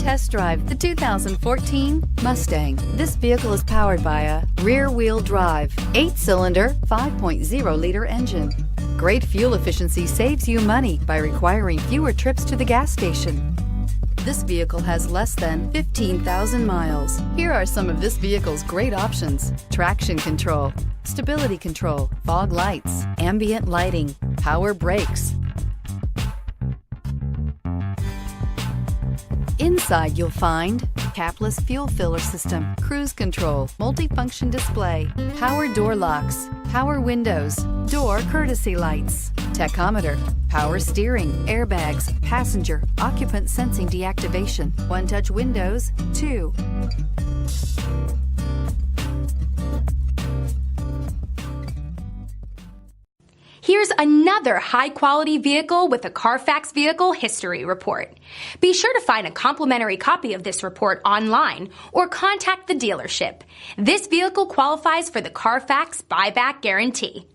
Test drive the 2014 Mustang. This vehicle is powered by a rear-wheel drive, 8-cylinder, 5.0-liter engine. Great fuel efficiency saves you money by requiring fewer trips to the gas station. This vehicle has less than 15,000 miles. Here are some of this vehicle's great options: traction control, stability control, fog lights, ambient lighting, power brakes. Inside you'll find capless fuel filler system, cruise control, multifunction display, power door locks, power windows, door courtesy lights, tachometer, power steering, airbags, passenger, occupant sensing deactivation, one-touch windows, too. Here's another high-quality vehicle with a Carfax Vehicle History Report. Be sure to find a complimentary copy of this report online or contact the dealership. This vehicle qualifies for the Carfax Buyback Guarantee.